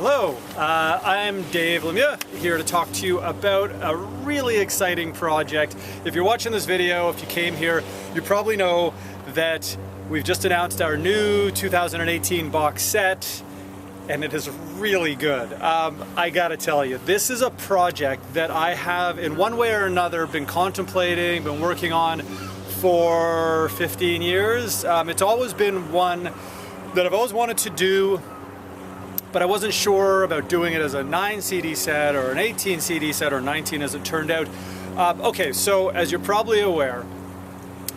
Hello, I'm Dave Lemieux, here to talk to you about a really exciting project. If you're watching this video, if you came here, you probably know that we've just announced our new 2018 box set, and it is really good. I gotta tell you, this is a project that I have in one way or another been contemplating, been working on for 15 years. It's always been one that I've always wanted to do, but I wasn't sure about doing it as a 9 CD set or an 18 CD set or 19 as it turned out. Okay, so as you're probably aware,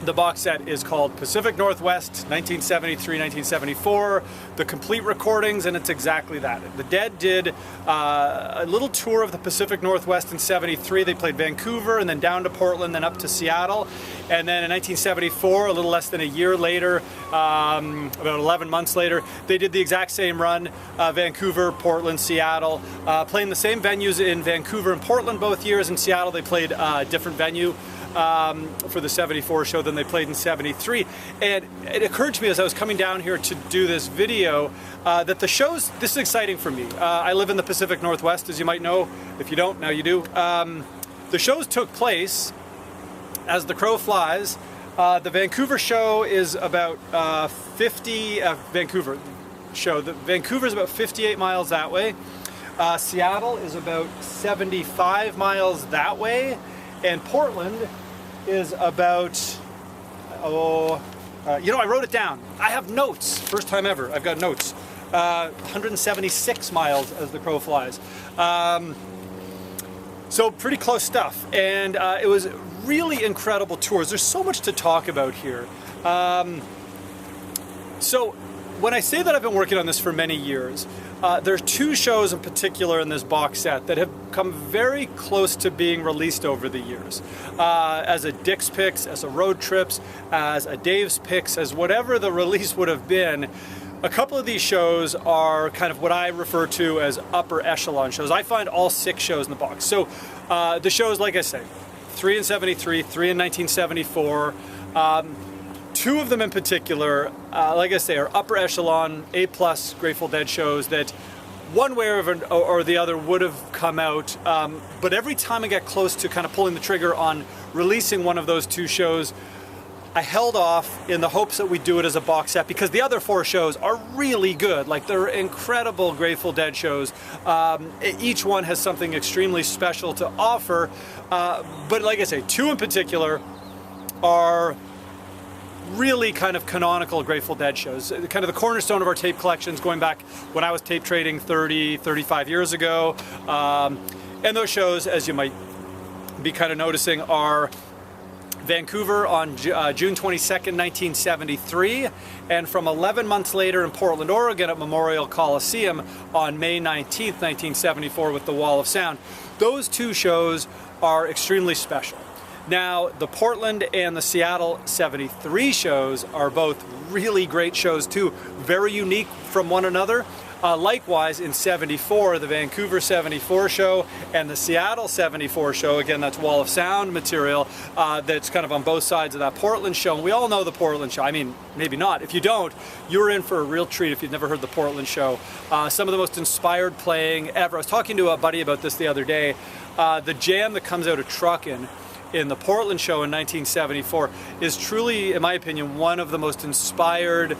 the box set is called Pacific Northwest 1973-1974, the complete recordings, and it's exactly that. The Dead did a little tour of the Pacific Northwest in '73. They played Vancouver and then down to Portland, then up to Seattle. And then in 1974, a little less than a year later, about 11 months later, they did the exact same run, Vancouver, Portland, Seattle, playing the same venues in Vancouver and Portland both years. In Seattle, they played a different venue for the '74 show than they played in '73. And it occurred to me as I was coming down here to do this video that the shows, this is exciting for me. I live in the Pacific Northwest, as you might know. If you don't, now you do. The shows took place as the crow flies. The Vancouver show is about Vancouver show. The Vancouver is about 58 miles that way. Seattle is about 75 miles that way. And Portland is about, I wrote it down. I have notes, first time ever, I've got notes. 176 miles as the crow flies. So pretty close stuff. And it was really incredible tours. There's so much to talk about here. So when I say that I've been working on this for many years, there's two shows in particular in this box set that have come very close to being released over the years. As a Dick's Picks, as a Road Trips, as a Dave's Picks, as whatever the release would have been, a couple of these shows are kind of what I refer to as upper echelon shows. I find all 6 shows in the box. So the shows, like I say, 3 in '73, 3 in 1974, 2 of them in particular, like I say, are upper echelon, A+ Grateful Dead shows that one way or the other would have come out. But every time I get close to kind of pulling the trigger on releasing one of those 2 shows, I held off in the hopes that we'd do it as a box set because the other 4 shows are really good. Like, they're incredible Grateful Dead shows. Each one has something extremely special to offer. But like I say, 2 in particular are really kind of canonical Grateful Dead shows. Kind of the cornerstone of our tape collections going back when I was tape trading 35 years ago. And those shows, as you might be kind of noticing, are Vancouver on June 22nd, 1973, and from 11 months later in Portland, Oregon at Memorial Coliseum on May 19th, 1974 with the Wall of Sound. Those 2 shows are extremely special. Now, the Portland and the Seattle '73 shows are both really great shows too, very unique from one another. Likewise, in '74, the Vancouver '74 show and the Seattle '74 show, again, that's Wall of Sound material that's kind of on both sides of that Portland show. And we all know the Portland show. I mean, maybe not. If you don't, you're in for a real treat if you've never heard the Portland show. Some of the most inspired playing ever. I was talking to a buddy about this the other day. The jam that comes out of Truckin' in the Portland show in 1974 is truly, in my opinion, one of the most inspired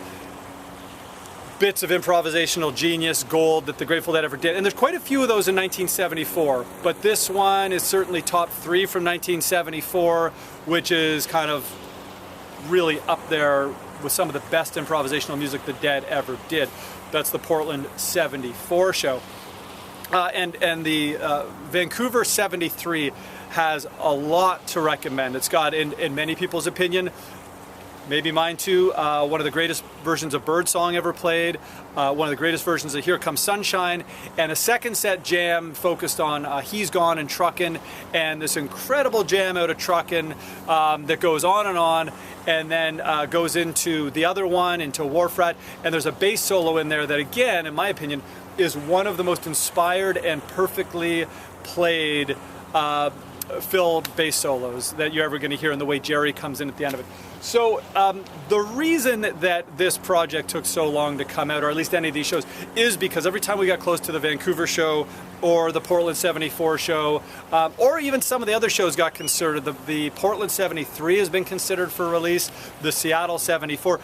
bits of improvisational genius, gold that the Grateful Dead ever did. And there's quite a few of those in 1974, but this one is certainly top 3 from 1974, which is kind of really up there with some of the best improvisational music the Dead ever did. That's the Portland '74 show. And the Vancouver '73 has a lot to recommend. It's got, in many people's opinion, maybe mine too, one of the greatest versions of Birdsong ever played, one of the greatest versions of Here Comes Sunshine, and a second set jam focused on He's Gone and Truckin', and this incredible jam out of Truckin' that goes on, and then goes into the other one, into Wharf Rat, and there's a bass solo in there that, again, in my opinion, is one of the most inspired and perfectly played fill bass solos that you're ever going to hear, and the way Jerry comes in at the end of it. So the reason that this project took so long to come out, or at least any of these shows, is because every time we got close to the Vancouver show or the Portland 74 show, or even some of the other shows got considered. The Portland 73 has been considered for release, the Seattle 74.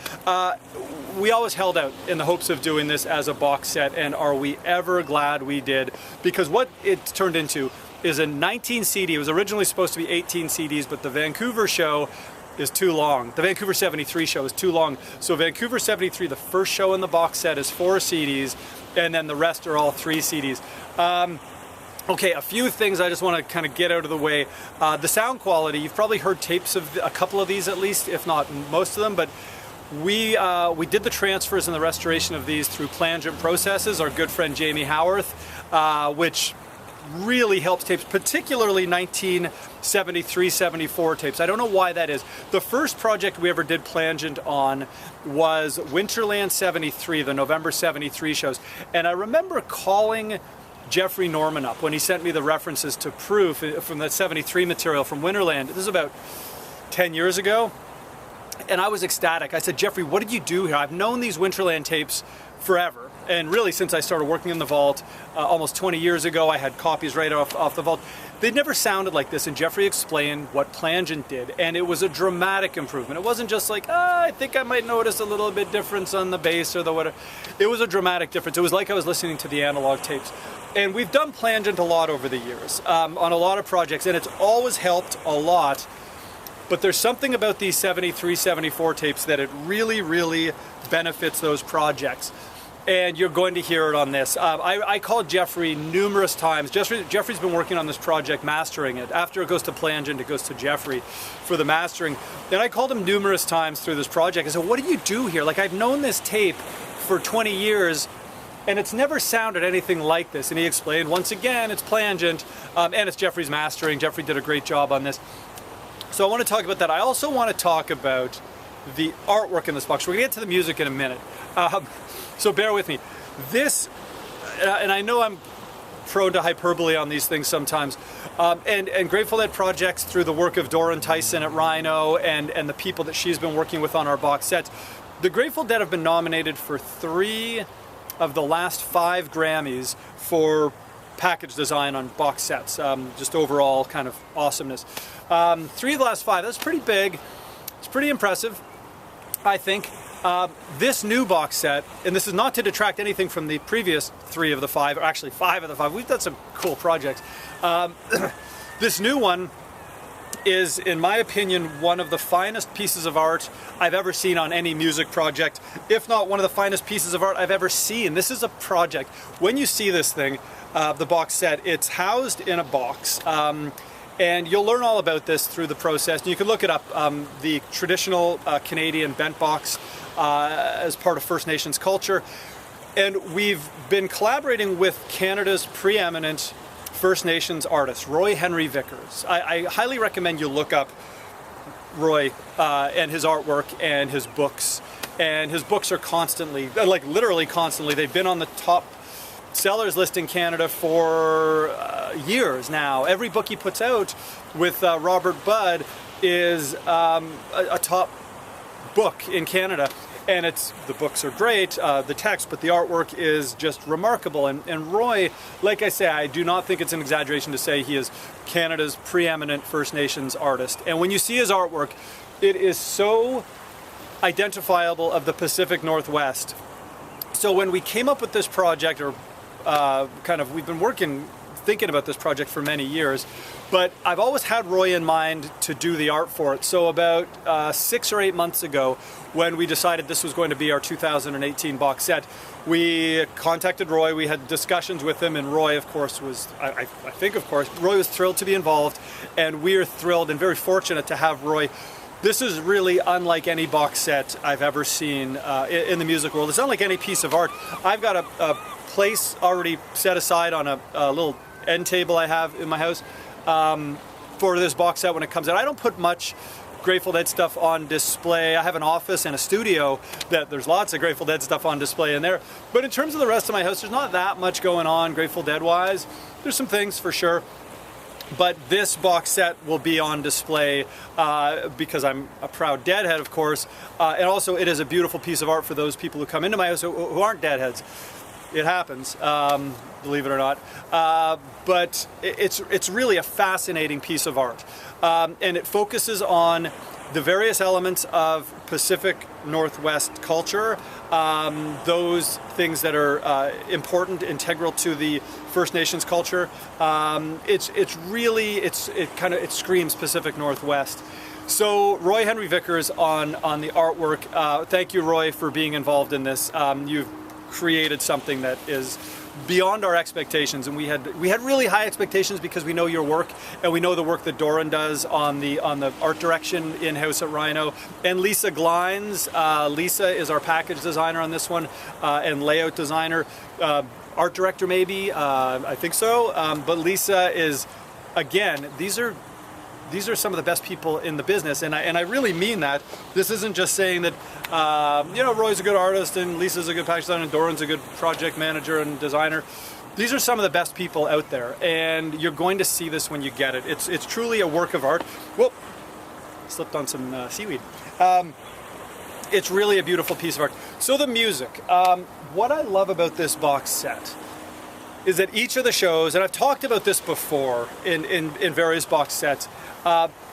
We always held out in the hopes of doing this as a box set, and are we ever glad we did? Because what it turned into is a 19 CD. It was originally supposed to be 18 CDs, but the Vancouver show is too long. The Vancouver 73 show is too long. So Vancouver 73, the first show in the box set, is 4 CDs, and then the rest are all 3 CDs. Okay, a few things I just want to kind of get out of the way. The sound quality, you've probably heard tapes of a couple of these at least, if not most of them, but we did the transfers and the restoration of these through plangent processes. Our good friend Jamie Howarth, which really helps tapes, particularly 1973-74 tapes. I don't know why that is. The first project we ever did plangent on was Winterland 73, the November 73 shows. And I remember calling Jeffrey Norman up when he sent me the references to proof from that 73 material from Winterland. This is about 10 years ago. And I was ecstatic. I said, Jeffrey, what did you do here? I've known these Winterland tapes forever. And really, since I started working in the vault almost 20 years ago, I had copies right off the vault. They'd never sounded like this, and Jeffrey explained what plangent did, and it was a dramatic improvement. It wasn't just like, I think I might notice a little bit difference on the bass or the whatever. It was a dramatic difference. It was like I was listening to the analog tapes. And we've done plangent a lot over the years on a lot of projects, and it's always helped a lot. But there's something about these 73, 74 tapes that it really, really benefits those projects. And you're going to hear it on this. I called Jeffrey numerous times. Jeffrey's been working on this project, mastering it. After it goes to plangent, it goes to Jeffrey for the mastering. And I called him numerous times through this project. I said, what do you do here? Like, I've known this tape for 20 years, and it's never sounded anything like this. And he explained, once again, it's plangent, and it's Jeffrey's mastering. Jeffrey did a great job on this. So I want to talk about that. I also want to talk about the artwork in this box. We're going to get to the music in a minute. So bear with me. This, and I know I'm prone to hyperbole on these things sometimes, and Grateful Dead projects through the work of Doran Tyson at Rhino and the people that she's been working with on our box sets. The Grateful Dead have been nominated for 3 of the last 5 Grammys for package design on box sets, just overall kind of awesomeness. 3 of the last 5, that's pretty big. It's pretty impressive, I think. This new box set, and this is not to detract anything from the previous 3 of the 5, or actually 5 of the 5, we've done some cool projects. This new one is, in my opinion, one of the finest pieces of art I've ever seen on any music project, if not one of the finest pieces of art I've ever seen. This is a project. When you see this thing, the box set, it's housed in a box. And you'll learn all about this through the process. And you can look it up, the traditional Canadian bent box as part of First Nations culture. And we've been collaborating with Canada's preeminent First Nations artist, Roy Henry Vickers. I highly recommend you look up Roy and his artwork and his books. And his books are constantly, like literally constantly, they've been on the top sellers list in Canada for years now. Every book he puts out with Robert Budd is a top book in Canada. And the books are great, the text, but the artwork is just remarkable. And Roy, like I say, I do not think it's an exaggeration to say he is Canada's preeminent First Nations artist. And when you see his artwork, it is so identifiable of the Pacific Northwest. So when we came up with this project, or we've been thinking about this project for many years, but I've always had Roy in mind to do the art for it. So about 6 or 8 months ago, when we decided this was going to be our 2018 box set, we contacted Roy, we had discussions with him, and Roy, of course, Roy was thrilled to be involved, and we are thrilled and very fortunate to have Roy. This is really unlike any box set I've ever seen in the music world. It's unlike any piece of art. I've got a place already set aside on a little end table I have in my house for this box set when it comes out. I don't put much Grateful Dead stuff on display. I have an office and a studio that there's lots of Grateful Dead stuff on display in there. But in terms of the rest of my house, there's not that much going on Grateful Dead wise. There's some things for sure. But this box set will be on display because I'm a proud Deadhead, of course, and also it is a beautiful piece of art for those people who come into my house who aren't Deadheads. It happens, believe it or not, but it's really a fascinating piece of art, and it focuses on the various elements of Pacific Northwest culture, those things that are important, integral to the First Nations culture. It screams Pacific Northwest. So Roy Henry Vickers on the artwork. Thank you, Roy, for being involved in this. You've created something that is beyond our expectations, and we had really high expectations because we know your work and we know the work that Doran does on the art direction in-house at Rhino, and Lisa Glines. Lisa is our package designer on this one, and layout designer, art director maybe, I think so, but Lisa is, again, these are some of the best people in the business, and I really mean that. This isn't just saying that Roy's a good artist and Lisa's a good package designer and Doran's a good project manager and designer. These are some of the best people out there, and you're going to see this when you get it. It's truly a work of art. Whoop, slipped on some seaweed. It's really a beautiful piece of art. So the music. What I love about this box set is that each of the shows, and I've talked about this before in various box sets,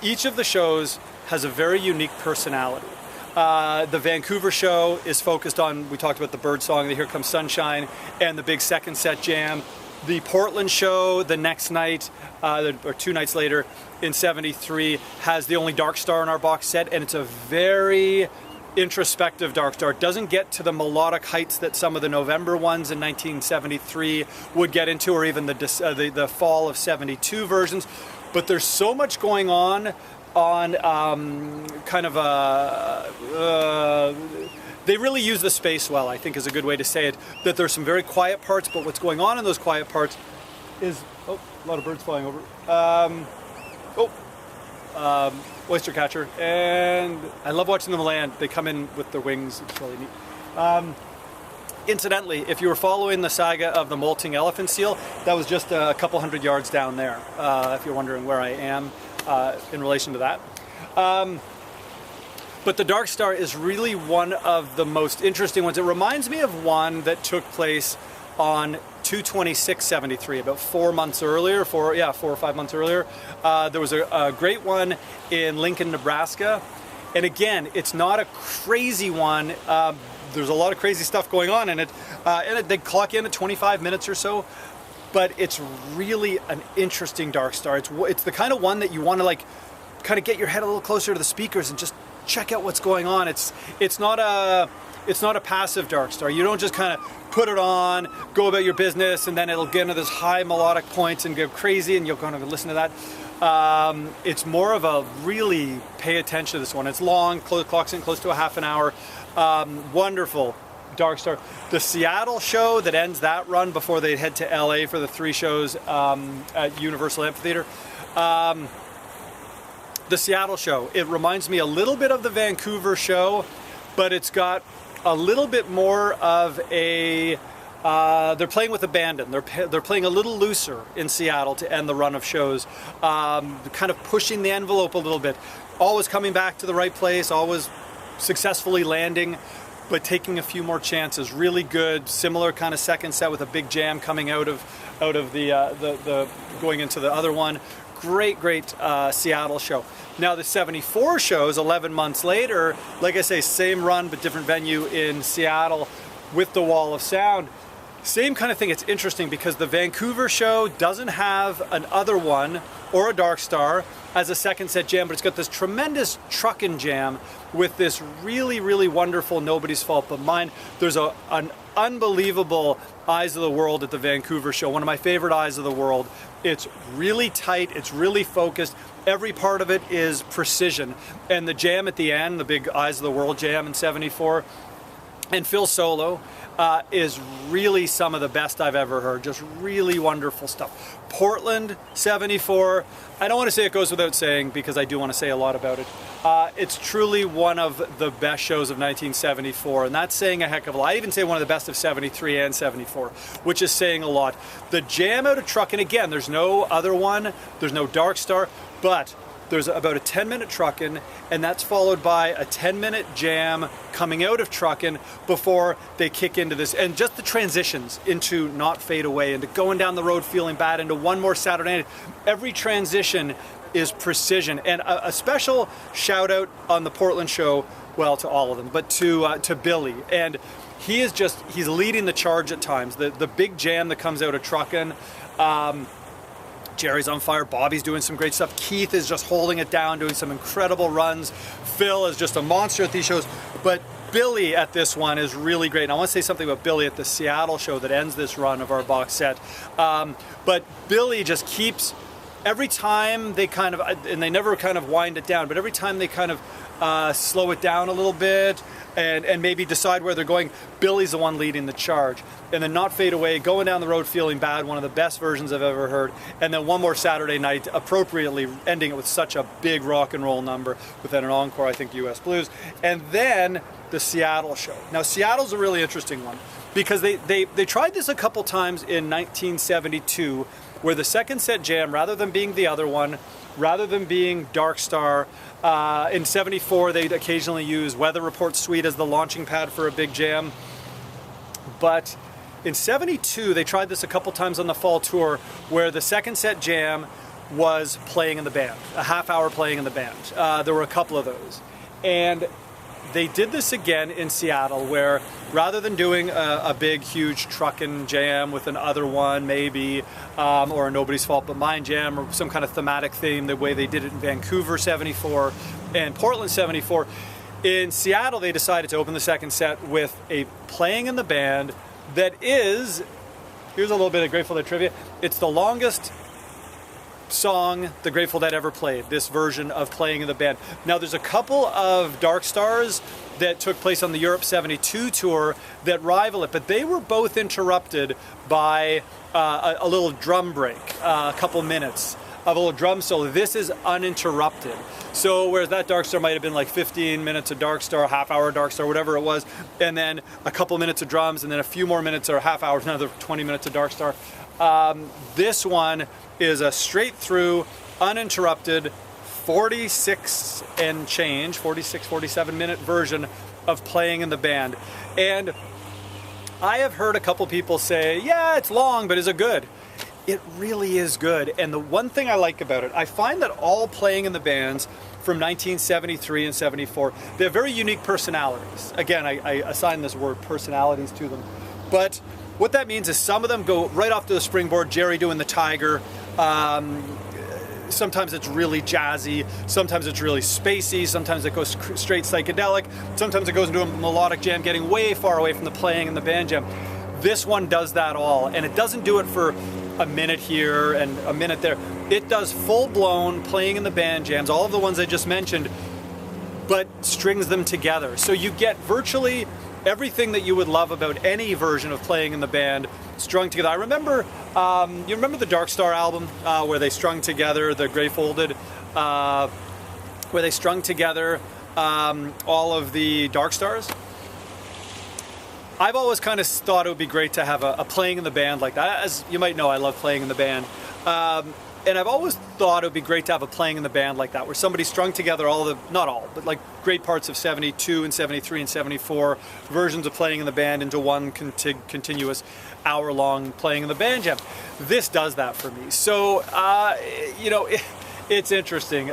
each of the shows has a very unique personality. The Vancouver show is focused on, we talked about the bird song, the Here Comes Sunshine, and the big second set jam. The Portland show, the next night, or 2 nights later, in '73, has the only Dark Star in our box set, and it's a very introspective Dark Star. It doesn't get to the melodic heights that some of the November ones in 1973 would get into, or even the fall of '72 versions. But there's so much going on kind of they really use the space well, I think is a good way to say it, that there's some very quiet parts, but what's going on in those quiet parts is, a lot of birds flying over. Oyster catcher, and I love watching them land. They come in with their wings, it's really neat. Incidentally, if you were following the saga of the molting elephant seal, that was just a couple hundred yards down there, if you're wondering where I am in relation to that. But the Dark Star is really one of the most interesting ones. It reminds me of one that took place on 2/26/73, about 4 months earlier, 4 or 5 months earlier. There was a great one in Lincoln, Nebraska. And again, it's not a crazy one. There's a lot of crazy stuff going on in it. And they clock in at 25 minutes or so. But it's really an interesting Dark Star. It's the kind of one that you want to kind of get your head a little closer to the speakers and just check out what's going on. It's not a passive Dark Star. You don't just kind of put it on, go about your business, and then it'll get into this high melodic points and go crazy, and you'll kind of listen to that. It's more of a really pay attention to this one. It's long, clocks in close to a half an hour. Wonderful Dark Star. The Seattle show that ends that run before they head to LA for the 3 shows at Universal Amphitheater. The Seattle show, it reminds me a little bit of the Vancouver show, but it's got a little bit more of a, they're playing with abandon. They're playing a little looser in Seattle to end the run of shows, kind of pushing the envelope a little bit. Always coming back to the right place, always successfully landing, but taking a few more chances. Really good, similar kind of second set with a big jam coming out of the going into the other one. Great Seattle show. Now the '74 shows 11 months later, like I say, same run but different venue in Seattle with the Wall of Sound. Same kind of thing. It's interesting because the Vancouver show doesn't have an other one or a Dark Star as a second set jam, but it's got this tremendous truckin' jam with this really wonderful Nobody's Fault But Mine. There's an unbelievable Eyes of the World at the Vancouver show, one of my favorite Eyes of the World. It's really tight, it's really focused, every part of it is precision. And the jam at the end, the big Eyes of the World jam in '74, And Phil solo is really some of the best I've ever heard. Just really wonderful stuff. Portland 74, I don't want to say it goes without saying because I do want to say a lot about it. It's truly one of the best shows of 1974, and that's saying a heck of a lot. I even say one of the best of 73 and 74, which is saying a lot. The jam out of Truckin', again, there's no other one, there's no Dark Star, but there's about a 10-minute Truckin', and that's followed by a 10-minute jam coming out of Truckin' before they kick into this. And just the transitions into Not Fade Away, into Going Down the Road Feeling Bad, into One More Saturday Night. Every transition is precision. And a special shout out on the Portland show, well, to all of them, but to Billy. And he's leading the charge at times. The big jam that comes out of Truckin', Jerry's on fire, Bobby's doing some great stuff, Keith is just holding it down, doing some incredible runs, Phil is just a monster at these shows, but Billy at this one is really great. And I want to say something about Billy at the Seattle show that ends this run of our box set. But Billy just keeps, every time they kind of, and they never kind of wind it down, but every time they kind of slow it down a little bit and maybe decide where they're going, Billy's the one leading the charge. And then Not Fade Away, Going Down the Road Feeling Bad, one of the best versions I've ever heard. And then One More Saturday Night, appropriately ending it with such a big rock and roll number, with then an encore, I think, US Blues. And then the Seattle show. Now, Seattle's a really interesting one because they tried this a couple times in 1972, where the second set jam, rather than being the other one, rather than being Dark Star, in 74 they'd occasionally use Weather Report Suite as the launching pad for a big jam. But in 72, they tried this a couple times on the fall tour, where the second set jam was playing in the band, a half hour playing in the band. There were a couple of those. And they did this again in Seattle, where rather than doing a big, huge Truckin' jam with an other one, maybe, or a Nobody's Fault But Mine jam, or some kind of thematic theme, the way they did it in Vancouver 74 and Portland 74, in Seattle they decided to open the second set with a playing in the band that is, here's a little bit of Grateful Dead trivia, it's the longest song the Grateful Dead ever played, this version of Playing in the Band. Now there's a couple of Dark Stars that took place on the Europe 72 tour that rival it, but they were both interrupted by a little drum break, a couple minutes of a little drum solo. This is uninterrupted. So whereas that Dark Star might have been like 15 minutes of Dark Star, half hour Dark Star, whatever it was, and then a couple minutes of drums, and then a few more minutes or half hour, another 20 minutes of Dark Star. This one is a straight through, uninterrupted, 46 and change, 46, 47 minute version of Playing in the Band. And I have heard a couple people say, yeah, it's long, but is it good? It really is good. And the one thing I like about it, I find that all Playing in the Bands from 1973 and 74, they have very unique personalities. Again, I assign this word personalities to them. But what that means is some of them go right off to the springboard, Jerry doing the Tiger. Sometimes it's really jazzy, sometimes it's really spacey, sometimes it goes straight psychedelic, sometimes it goes into a melodic jam, getting way far away from the Playing in the Band jam. This one does that all, and it doesn't do it for a minute here and a minute there. It does full-blown Playing in the Band jams, all of the ones I just mentioned, but strings them together. So you get virtually everything that you would love about any version of Playing in the Band strung together. I remember, you remember the Dark Star album where they strung together the Grateful Dead, where they strung together all of the Dark Stars? I've always kind of thought it would be great to have a Playing in the Band like that. As you might know, I love Playing in the Band. And I've always thought it would be great to have a Playing in the Band like that, where somebody strung together all the, not all, but like great parts of 72 and 73 and 74 versions of Playing in the Band into one continuous hour-long Playing in the Band jam. This does that for me. So, you know, it's interesting.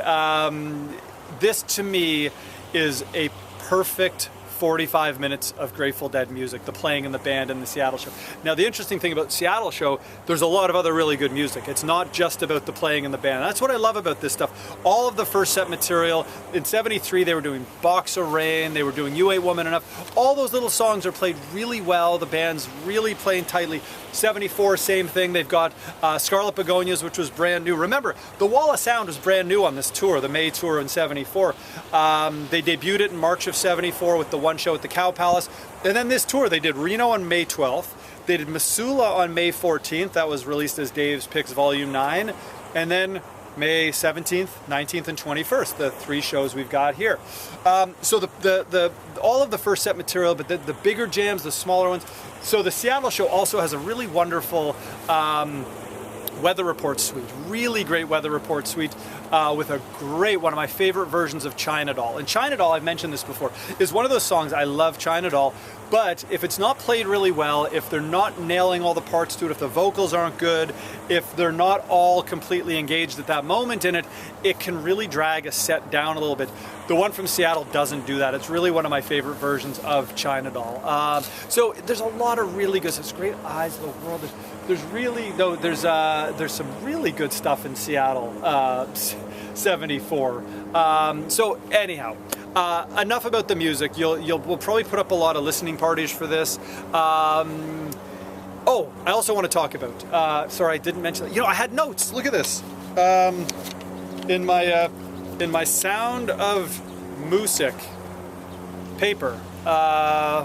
This, to me, is a perfect 45 minutes of Grateful Dead music, the Playing in the Band and the Seattle show. Now, the interesting thing about the Seattle show, there's a lot of other really good music. It's not just about the Playing in the Band. That's what I love about this stuff. All of the first set material, in 73, they were doing Box of Rain, they were doing You Ain't Woman Enough. All those little songs are played really well. The band's really playing tightly. 74, same thing. They've got Scarlet Begonias, which was brand new. Remember, the Wall of Sound was brand new on this tour, the May tour in 74. They debuted it in March of 74 with the One fun show at the Cow Palace. And then this tour, they did Reno on May 12th. They did Missoula on May 14th. That was released as Dave's Picks Volume 9. And then May 17th, 19th, and 21st, the 3 shows we've got here. So all of the first set material, but the bigger jams, the smaller ones. So the Seattle show also has a really wonderful weather report suite, really great weather report suite with a great, one of my favorite versions of China Doll. And China Doll, I've mentioned this before, is one of those songs, I love China Doll, but if it's not played really well, if they're not nailing all the parts to it, if the vocals aren't good, if they're not all completely engaged at that moment in it, it can really drag a set down a little bit. The one from Seattle doesn't do that. It's really one of my favorite versions of China Doll. So there's a lot of really good, there's great Eyes of the World. There's really, no, there's some really good stuff in Seattle, 74. So anyhow, enough about the music. We'll probably put up a lot of listening parties for this. Oh, I also want to talk about, sorry, I didn't mention that. You know, I had notes, look at this. In my Sound of Music paper,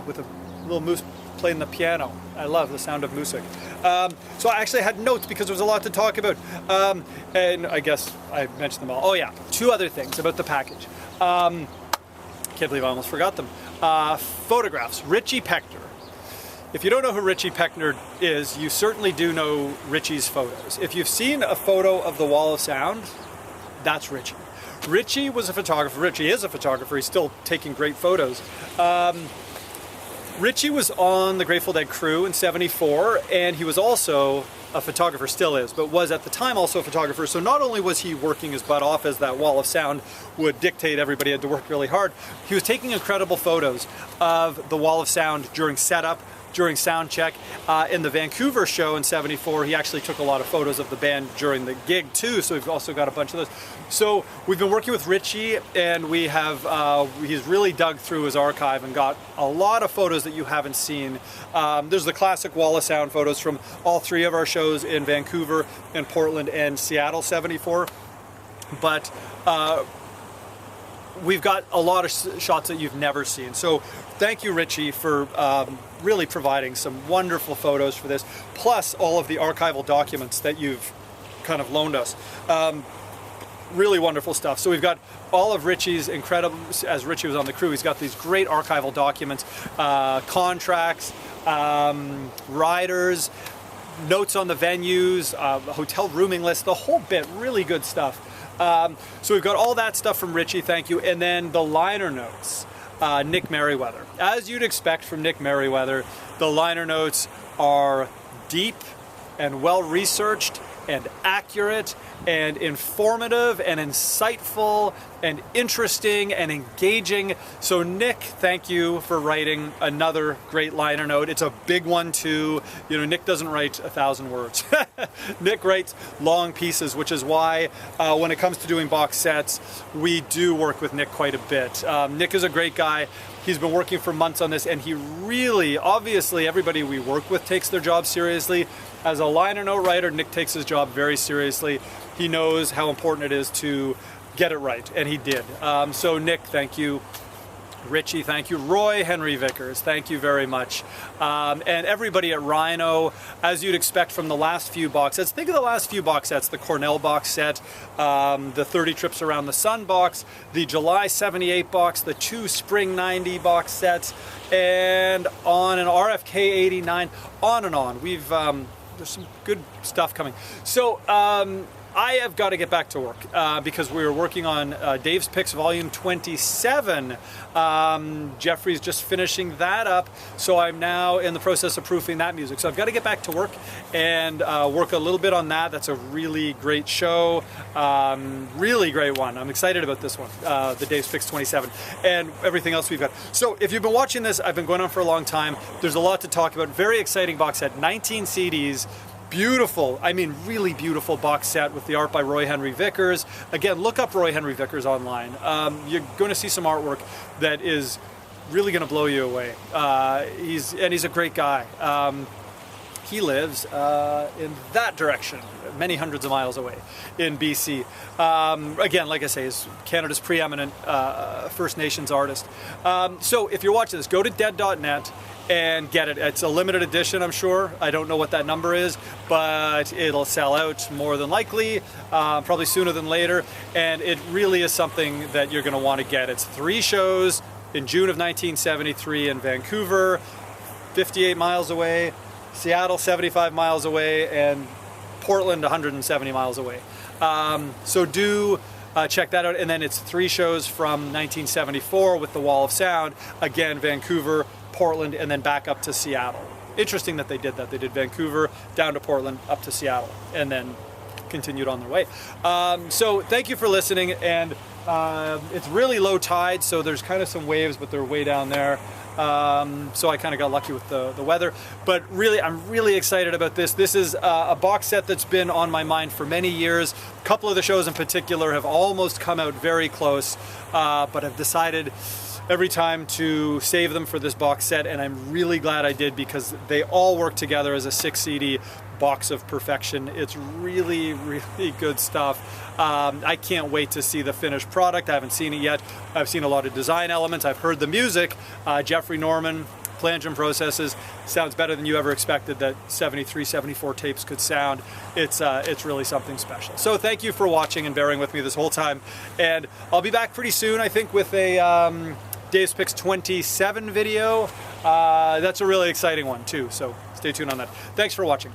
with a little moose playing the piano. I love the Sound of Music. So I actually had notes because there was a lot to talk about. And I guess I mentioned them all. Oh yeah, 2 other things about the package. Can't believe I almost forgot them. Photographs, Richie Peckner. If you don't know who Richie Peckner is, you certainly do know Richie's photos. If you've seen a photo of the Wall of Sound, that's Richie. Richie was a photographer. Richie is a photographer. He's still taking great photos. Richie was on the Grateful Dead crew in 74, and he was also a photographer, still is, but was at the time also a photographer. So not only was he working his butt off, as that Wall of Sound would dictate, everybody had to work really hard, he was taking incredible photos of the Wall of Sound during setup, during sound check. In the Vancouver show in 74, he actually took a lot of photos of the band during the gig too, so we've also got a bunch of those. So we've been working with Richie, and we have, he's really dug through his archive and got a lot of photos that you haven't seen. There's the classic Wall of Sound photos from all 3 of our shows in Vancouver and Portland and Seattle 74. But we've got a lot of shots that you've never seen. So thank you, Richie, for really providing some wonderful photos for this, plus all of the archival documents that you've kind of loaned us. Really wonderful stuff. So we've got all of Richie's incredible, as Richie was on the crew, he's got these great archival documents, contracts, riders, notes on the venues, hotel rooming list, the whole bit, really good stuff. So we've got all that stuff from Richie, thank you. And then the liner notes, Nick Merriweather. As you'd expect from Nick Merriweather, the liner notes are deep and well-researched and accurate and informative and insightful and interesting and engaging. So Nick, thank you for writing another great liner note. It's a big one too. You know, Nick doesn't write 1,000 words. Nick writes long pieces, which is why when it comes to doing box sets, we do work with Nick quite a bit. Nick is a great guy. He's been working for months on this, and he really, obviously everybody we work with takes their job seriously. As a liner note writer, Nick takes his job very seriously. He knows how important it is to get it right, and he did. So Nick, thank you. Richie, thank you. Roy Henry Vickers, thank you very much. And everybody at Rhino, as you'd expect from the last few box sets. Think of the last few box sets, the Cornell box set, the 30 Trips Around the Sun box, the July 78 box, the 2 Spring 90 box sets, and on an RFK 89, on and on. We've, there's some good stuff coming. So, I have got to get back to work because we were working on Dave's Picks Volume 27. Jeffrey's just finishing that up, so I'm now in the process of proofing that music. So I've got to get back to work and work a little bit on that. That's a really great show, really great one. I'm excited about this one, the Dave's Picks 27, and everything else we've got. So if you've been watching this, I've been going on for a long time. There's a lot to talk about. Very exciting box set, 19 CDs. Beautiful, I mean really beautiful box set with the art by Roy Henry Vickers. Again, look up Roy Henry Vickers online. You're going to see some artwork that is really going to blow you away. He's a great guy. He lives in that direction, many hundreds of miles away in BC. Again, like I say, is Canada's preeminent First Nations artist. So if you're watching this, go to dead.net and get it. It's a limited edition, I'm sure. I don't know what that number is, but it'll sell out more than likely, probably sooner than later. And it really is something that you're going to want to get. It's 3 shows in June of 1973 in Vancouver, 58 miles away, Seattle 75 miles away, and Portland 170 miles away. So do check that out. And then it's 3 shows from 1974 with the Wall of Sound. Again, Vancouver, Portland, and then back up to Seattle. Interesting that they did that. They did Vancouver, down to Portland, up to Seattle, and then continued on their way. So thank you for listening. And it's really low tide, so there's kind of some waves, but they're way down there. So I kind of got lucky with the weather, but really, I'm really excited about this. This is a box set that's been on my mind for many years. A couple of the shows in particular have almost come out very close, but I've decided every time to save them for this box set, and I'm really glad I did, because they all work together as a 6 CD box of perfection. It's really, really good stuff. I can't wait to see the finished product. I haven't seen it yet. I've seen a lot of design elements. I've heard the music. Jeffrey Norman, Flange and Processes, sounds better than you ever expected that 73, 74 tapes could sound. It's really something special. So thank you for watching and bearing with me this whole time. And I'll be back pretty soon, I think, with a Dave's Picks 27 video. That's a really exciting one too, so stay tuned on that. Thanks for watching.